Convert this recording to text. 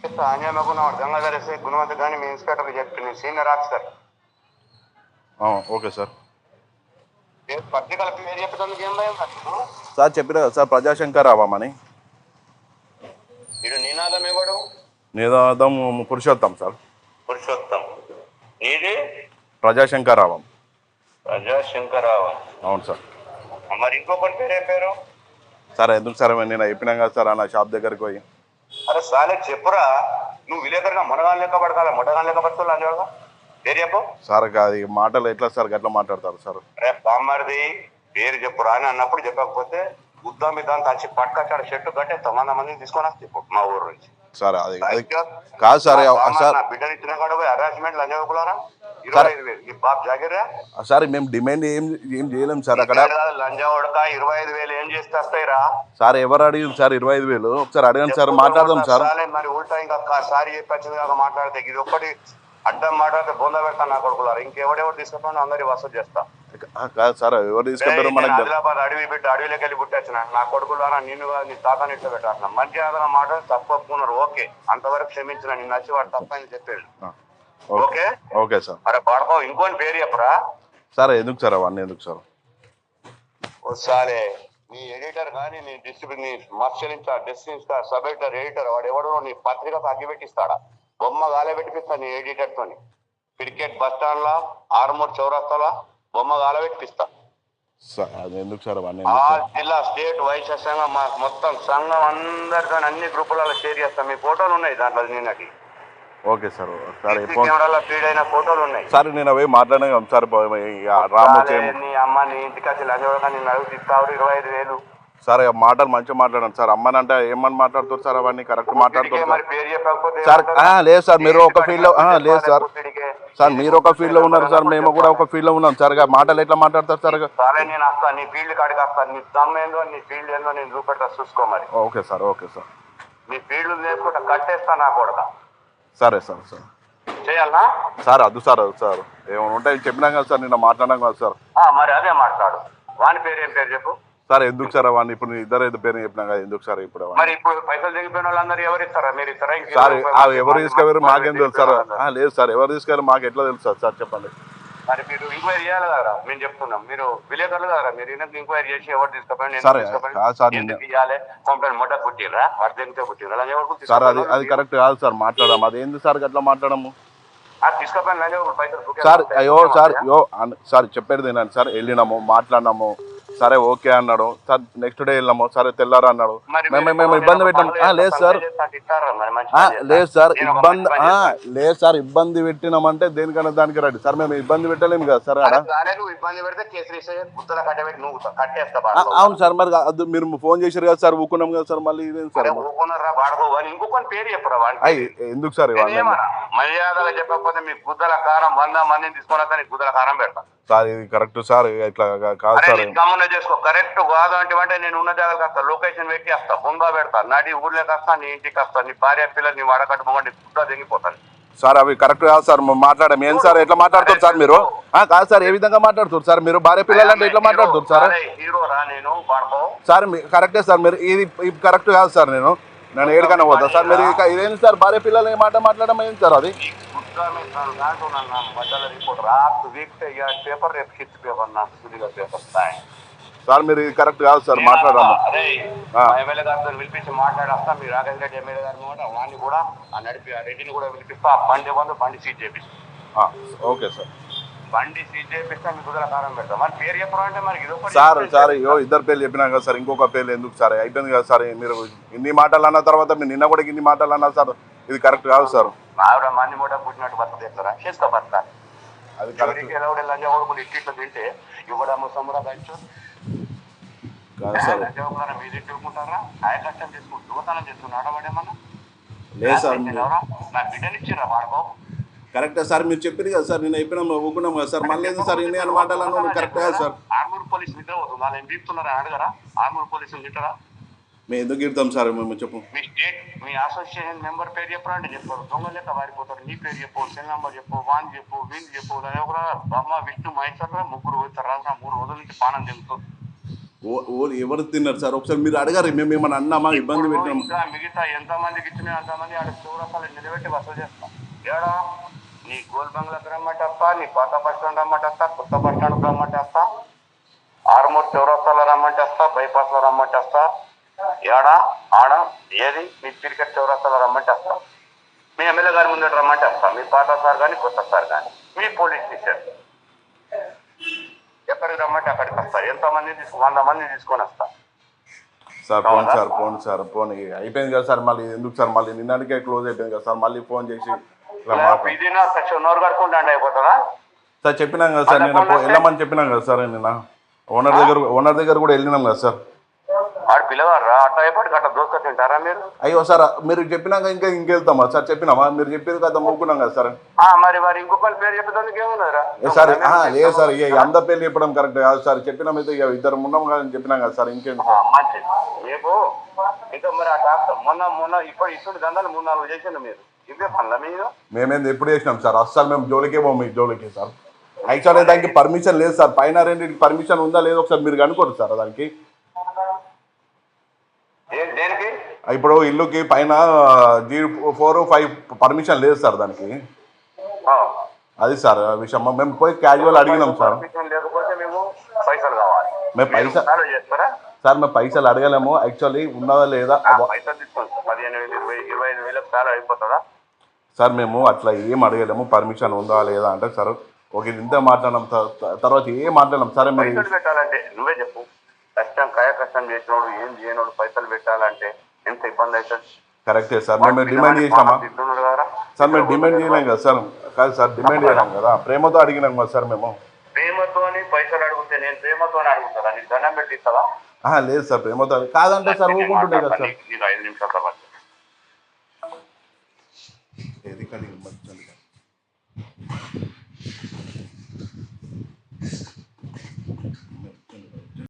ఆంజనేయకున్న Gangadhar SI Gunwant కానీ మీ ఇన్స్పెక్టర్కి చెప్తుంది senior officer. Okay sir. పత్రికల పేరు చెప్పడానికి ఏం భయం సార్ చెప్పిన కదా సార్ ప్రజాశంకర్ రావమని. వీడు నినాదం ఎవడు? నినాదం పురుషోత్తం సార్. పురుషోత్తం. ఇది ప్రజాశంకర్ రావం. ప్రజాశంకర్ రావం. అవును సార్. మరి ఇంకొకటి పేరు ఏం పేరు? సార్ ఎందుకు సార్ నేను చెప్పినాం కదా సార్ అన్న షాప్ దగ్గరికి పోయి. అరే సాలే చెప్పురా, నువ్వు విలేకరుగా మొడగాని లెక్క పడకాల, మొడగాని లెక్క పడుతున్నా అంజోగా పేరు చెప్పు. సార్ అది మాటలు ఎట్లా సార్ గట్లా మాట్లాడతారు సార్? అరే బామ్మరిది పేరు చెప్పురా అని అన్నప్పుడు చెప్పకపోతే ఉద్దాం మీద వచ్చి పట్టుకొచ్చాడు షెట్టు కట్టేస్తాం 100 మందిని తీసుకొని వస్తే మా ఊరు నుంచి. సార్ అది కాదు సార్. బిడ్డలు ఇచ్చిన కాడ పోయి హరాస్మెంట్ లంజకులారా 25,000 ఈ బాబు జాగిరా. సార్ మేము డిమాండ్ ఏం చేయలేము సార్. అక్కడ లంజా ఉడక 25,000 ఏం చేస్తే వస్తాయిరా సార్? ఎవరు అడిగింది సార్ 25,000? ఒకసారి అడగండి సార్, మాట్లాడదాం సార్. మరి ఉల్టా ఇంకా సారి చెప్పొచ్చింది కాక మాట్లాడితే ఇది ఒక్కటి అడ్డం మాట్లాడితే బొంద పెడతాను నా కొడుకులారు. ఇంకెవడెవరు తీసుకుని అందరి వసూలు చేస్తా. కాదు సార్ ఎవరు తీసుకెళ్తారు? మనకి ఆదిలాబాద్ అడవి బిడ్డ అడవిలోకి వెళ్ళి పుట్టొచ్చిన నా కొడుకులారా నిన్ను నీ తాతని ఇట్లా పెట్టాల్సిన మంచి ఆదరణ మాట తప్పు ఒప్పుకున్నారు. ఓకే అంతవరకు క్షమించిన నిన్ను నచ్చి వాడు తప్పని చెప్పాడు. Okay okay sir. అరే పడకో ఇంకోని పేరు చెప్పరా సార్? ఎందుకు సార్ అవన్నీ ఎందుకు సార్? సారే నీ ఎడిటర్ కానీ నీ డిస్ట్రిబ్యూట్ నీ marshal in charge district sub editor వాడు ఎవడో నీ పత్రికకు అగ్గి పెట్టిస్తాడా? బొమ్మ గాలే పెట్టిపిస్తా నీ ఎడిటర్ తోని. క్రికెట్ బస్ స్టాండ్ లా ఆర్మూర్ చౌరస్తాలో బొమ్మ గాల పెట్టిపిస్తా. ఎందుకు సార్ అవన్నీ? జిల్లా స్టేట్ వైశ్య సంఘం మొత్తం సంఘం అందరితో అన్ని గ్రూపులలో షేర్ చేస్తాం. మీ ఫోటోలు ఉన్నాయి దాంట్లో నిన్నటి. Okay sir. సార్ కెమెరాలో ఫీడ్ అయిన ఫోటోలు ఉన్నాయి సార్. నేను అవి మాట్లాడినా సార్. రాము నీ అమ్మ నీ ఇంటికి వచ్చి లంచ నేను అడుగు ఇస్తావు 25,000 సార్. మాటలు మంచిగా మాట్లాడాను సార్. అమ్మని అంటే ఏమని మాట్లాడుతారు సార్? అవన్నీ కరెక్ట్ మాట్లాడుతారు సార్. లేదు సార్ మీరు ఒక ఫీల్డ్ లో లేదు సార్. సార్ మీరు ఒక ఫీల్డ్ లో ఉన్నారు సార్, మేము కూడా ఒక ఫీల్డ్ లో ఉన్నాం సార్. మాటలు ఎట్లా మాట్లాడతారు సార్? నేను వస్తాను నీ ఫీల్డ్ కాడికి వస్తాను. నీ దమ్ ఏందో నీ ఫీల్డ్ ఏందో నేను చూపెట్టా చూసుకో మరి. Okay sir. Okay sir. నీ ఫీల్డ్ నేర్చుకుంటా కట్టేస్తా నా కొడక. సరే సార్. సార్ చేయాలనా సార్? అద్దు సార్. అదు సార్ ఏమైనా ఉంటాయి చెప్పినాం కదా సార్, నిన్న మాట్లాడినాం కదా సార్. మరి అదే మాట్లాడు. వాని పేరు ఏం పేరు చెప్పు సార్. ఎందుకు సార్ అవన్నీ? ఇప్పుడు ఇద్దరు పేరు చెప్పినా కదా ఎందుకు సార్? ఇప్పుడు మరి ఇప్పుడు పైసలు దిగిపోయిన వాళ్ళందరూ ఎవరు ఇస్తారా? మీరు ఇస్తారా? సార్ ఎవరు తీసుకెళ్ళారు మాకేం తెలుసు సార్? లేదు సార్ ఎవరు తీసుకెళ్ళారు మాకు ఎట్లా తెలుసు సార్? సార్ చెప్పండి. మరి మీరు ఎంక్వైరీ చేయాలి కదా, మేము చెప్తున్నాం. మీరు విలేకరులు కదా, మీరు ఎంక్వైరీ చేసి ఎవరు తీసుకుపోయింది తీయాలి. కంప్లైంట్ మొట్ట పుట్టిరా వాటి దగ్గర పుట్టిరా సార్? అది కరెక్ట్ కాదు సార్. మాట్లాడము అది ఏంది సార్ అట్లా మాట్లాడము తీసుకుపోయిన పైసలు సార్. అయ్యో సార్ సార్ చెప్పేది వినండి సార్. వెళ్ళినాము మాట్లాడినాము సరే ఓకే అన్నాడు సార్. నెక్స్ట్ డే వెళ్ళాము సరే తెల్లారు అన్నాడు. మేము ఇబ్బంది పెట్టాము. లేదు సార్. లేదు సార్ లేదు సార్. ఇబ్బంది పెట్టినామంటే దేనికన్నా దానికి రెడీ సార్. మేము ఇబ్బంది పెట్టలేము కదా సార్. అవును సార్. మరి అది మీరు ఫోన్ చేశారు కదా సార్, ఊకున్నాం కదా సార్. మళ్ళీ ఇదేం సార్? ఎందుకు సార్? మర్యాదగా చెప్పకపోతే మీ గుద్దల కారం 100 మందిని తీసుకున్నా గుద్దల కారం పెడతా సార్. ఇది కరెక్ట్ సార్. ఇట్లా కాదు సార్. గమనం చేసుకో. కరెక్ట్ కాదు అంటే నేను ఉన్న జాగ్రత్త వస్తా, లొకేషన్ పెట్టి వస్తా, బొంగా పెడతా, నడి ఊర్లోకి వస్తా, నీ ఇంటికి వస్తా, నీ భార్య పిల్లలు నీ వడకట్టు మొగండి గుడ్డ దిగిపోతాను సార్. అవి కరెక్ట్ కాదు సార్. మాట్లాడము ఏం సార్? ఎట్లా మాట్లాడుతారు సార్ మీరు? కాదు సార్. ఏ విధంగా మాట్లాడుతారు సార్ మీరు? భార్య పిల్లలు అంటే ఎట్లా మాట్లాడుతారు సార్? హీరోరా నేను సార్ కరెక్టే సార్. మీరు ఇది కరెక్ట్ కాదు సార్. నేను ఏడుకన్నా పోతా సార్. మీరు ఇదేంటి సార్? భార్య పిల్లలు ఏ మాట మాట్లాడడం ఏంటి సార్? అది సార్ మీరు ఇది కరెక్ట్ కాదు సార్. మాట్లాడము ఎమ్మెల్యే గారితో పిలిపించి మాట్లాడేస్తా. మీరు రాకేష్ రెడ్డి ఎమ్మెల్యే గారిని కూడా వాడిని కూడా నడిపి ఆ రెడ్డిని కూడా పిలిపిస్తా. బండి సీట్ చేపిస్తా. Okay sir. బండి సీట్ చేపిస్తా. మీ కుదర కారం పెడతా. మరి పేరు చెప్పడం అంటే మరి సార్ ఇద్దరు పేర్లు చెప్పినా కదా సార్. ఇంకొక పేర్లు ఎందుకు సార్? అయిపోయింది కదా సార్. మీరు ఇన్ని మాటలు అన్న తర్వాత మీరు నిన్న కూడా ఇన్ని మాటలు అన్నారు సార్. ఇది కరెక్ట్ కాదు సార్. ఆవిడ మంది మూట పుట్టినట్టు బతుకు తెస్తారా? చేసుకో బతుక. అది కరెక్ట్ లంజా కొడుకుని ఇట్లా తింటే ఇవ్వడము సముదాయించు మీరు ఇట్టుకుంటారా? ఆయన కష్టం చేసుకుంటూ దొంగతనం చేస్తున్నాడు వాడేమన్నా? లేదు సార్. నా బిడ్డని ఇచ్చిరా వాడుకో. కరెక్టే సార్. మీరు చెప్పింది కదా సార్. నేను అయిపోయినా ఊకున్నాం కదా సార్. మళ్ళీ సార్ ఇన్ని అని మాటలు అన్న కరెక్ట్ కాదు సార్. ఆర్మూర్ పోలీసు నిద్ర పోతుంది. వాళ్ళు ఏం బీపుతున్నారని అడగరా? ఆర్మూర్ పోలీసులు తింటారా? మేము ఎందుకు ఇడతాం సార్? మేము చెప్పు. మీ స్టేట్ మీ అసోసియేషన్ మెంబర్ పేరు చెప్పరండి. చెప్పారు దొంగ లెక్క వారిపోతారు. నీ పేరు చెప్పు, సెల్ నెంబర్ చెప్పు, వాన్ చెప్పు, వీన్ చెప్పు. బ్రహ్మ విష్ణు మహేశ్వర ముగ్గురు పోతారు. 3 రోజుల నుంచి పానం తింటూ ఎవరు తిన్నారు సార్? ఒకసారి మీరు అడగారు, మేము ఏమన్నా అన్నామా, ఇబ్బంది ఇప్పుడు పెట్టాం? ఇంకా మిగతా ఎంత మందికి ఇచ్చినా అంతమంది ఆడ చౌరస్తాలు నిలబెట్టి వసూలు చేస్తాం. ఏడా నీ గోల్ బంగ్లాకి రమ్మంటే వస్తా, నీ పాత బస్ స్టాండ్ రమ్మంటే వస్తా, కొత్త బస్ స్టాండ్ రమ్మంటే వస్తా, ఆరుమూరు చౌరస్తాలో రమ్మంటే వస్తా, బైపాస్ లో రమ్మంటే వస్తా, ఏడా ఆడ ఏది మీ క్రికెట్ చౌరస్తాలో రమ్మంటే వస్తా, మీ ఎమ్మెల్యే గారి ముందు రమ్మంటే వస్తా, మీ పాత సార్ కానీ కొత్త సార్ కానీ మీ పోలీస్ స్టేషన్ ఎక్కడికి రమ్మంటే అక్కడికి వస్తా. ఎంతమంది 100 మంది తీసుకొని వస్తా. Sir phone sir, phone sir, phone అయిపోయింది కదా సార్. మళ్ళీ ఎందుకు సార్, మళ్ళీ నిన్నటికే క్లోజ్ అయిపోయింది కదా సార్. మళ్ళీ ఫోన్ చేసి ఇది నా సెక్షన్ నోరు కట్టుకుంటా అయిపోతుందా సార్? చెప్పినాం కదా సార్, నేను వెళ్ళమని చెప్పినాం కదా సార్. నిన్న ఓనర్ దగ్గర కూడా వెళ్ళినాం కదా సార్. ఆడు పిల్లవారా అట్లా అయిపోయి అట్లా దోసుక తింటారా మీరు? అయ్యో సార్, మీరు చెప్పినాక ఇంకెళ్తామా సార్? చెప్పినామా? మీరు చెప్పేది కదా మొక్కున్నాం కదా సార్. మరి ఇంకొకరి పేరు చెప్పేదానికి ఏమున్నదిరా సార్? లేదు సార్, అంత పేర్లు చెప్పడం కరెక్ట్ కాదు సార్. చెప్పినామైతే ఇద్దరు ఉన్నాం కదా అని చెప్పినాం కదా సార్. ఇంకేంటి మంచిది మీకు ఇంకా మరి ఆ డాక్టర్ మొన్న ఇప్పుడు దందాలు 3-4 చేసిండు మీరు. ఇదే పనుల మీరు మేమేంది ఎప్పుడు చేసినాం సార్? అస్సలు మేము జోలికే పోము, ఈ జోలికి సార్. యాక్చువల్లీ దానికి పర్మిషన్ లేదు సార్. పైన రెండింటికి పర్మిషన్ ఉందా లేదో ఒకసారి మీరు కనుకోరు సార్. దానికి దేనికి ఇప్పుడు ఇల్లుకి పైన G4, 5 పర్మిషన్ లేదు సార్ దానికి. అది సార్ విషయం. మేము పోయి క్యాజువల్ అడిగినాం సార్. లేకపోతే మేము పైసలు కావాలి. మేము పైసలు చేస్తారా సార్? మేము పైసలు అడగలేము. యాక్చువల్లీ ఉన్నదా లేదా పైసలు తీసుకోండి. 15,000, 25,000 చాలా అయిపోతుందా సార్? మేము అట్లా ఏం అడగలేము. పర్మిషన్ ఉందా లేదా అంటే సార్ ఓకే ఇంత మాట్లాడినాం. తర్వాత ఏం మాట్లాడినాం సరే. మరి పైసలు పెట్టాలంటే నువ్వే చెప్పు. కష్టం చేసినోడు ఏం చేయనోడు పైసలు పెట్టాలంటే ఎంత ఇబ్బంది అవుతుంది. కరెక్టే సార్. మేము డిమాండ్ చేసినామా సార్? మేము డిమాండ్ చేయలేం కదా సార్. కాదు సార్, డిమాండ్ చేయలేం కదా, ప్రేమతో అడిగినాం కదా సార్. మేము ప్రేమతో పైసలు అడిగితే నేను ప్రేమతోనే అడుగుతారా? నీకు దండం పెట్టిస్తావా? లేదు సార్, ప్రేమతో కాదంటే సార్ ఊరుకుంటుండే కదా సార్. నీకు 5 నిమిషాలు ఏది కలిగి